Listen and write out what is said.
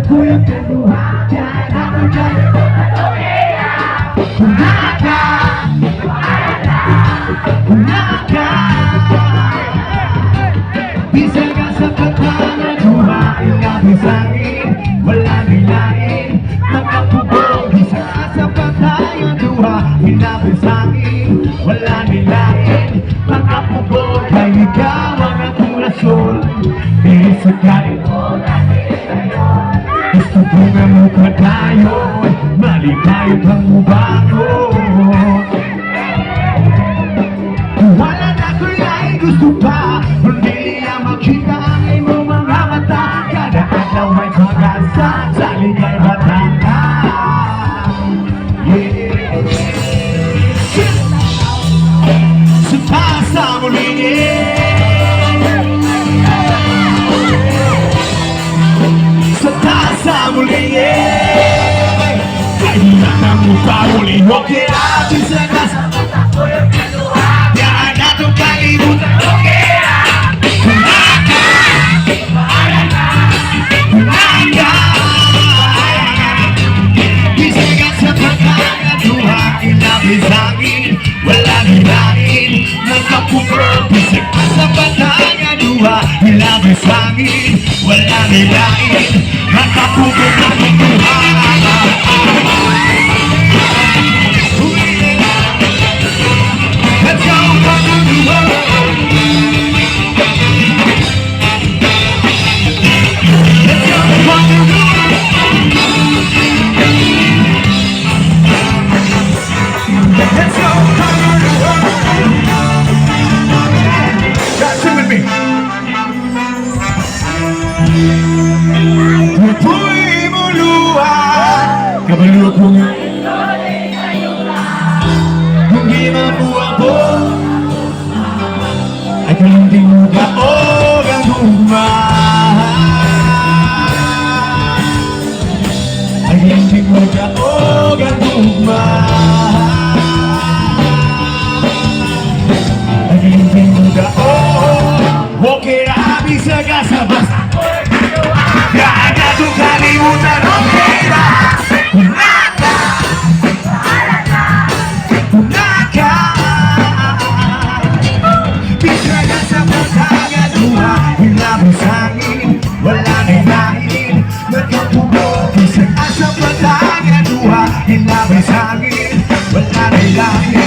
Kuya kedua tiada hujan. Naga, naga. Bisa ka sa katana dumain nga bisangin. Wala nilain magkapubog. Bisa ka sa patayo duha hinabisangin. Wala nilain magkapubog. Kay ikaw ang atong rason. Isagain mo natin ngayon. Gusto ko nga mukha tayo. Maligay pang mubago. Wala na kulay gusto pa. Hindi niya makita ang iyong mga mata. Kada araw may pag-asa sa ligay batata. Sa taas sa muling sa taas sa muling kahit ang mukha muli okay natin sa kasa. Yan atong kalimutan okay na. Naga, naga. Bisagan sa pagkakaduha inabisangin. Wala nilain nagkapupro. Bisagan sa pagkakaduha inabisangin. Wala nilain nagkapupro. Let's go, welcome to the world. Let's go, welcome to the world. Let's go, welcome to the world. Guys, sing with me. Pupuy mo luha, kabalo ko nga. Hindi mabuha po ay kalinting mo daog ang guma. Ay kalinting mo daog ang guma. Ay kalinting mo daog. Okay na bisa ka sa basta. Kahit atong kalimutan okay na. Hinabisangin, wala nilain nagkapubog. Isang asa patanga duha hinabisangin, wala nilain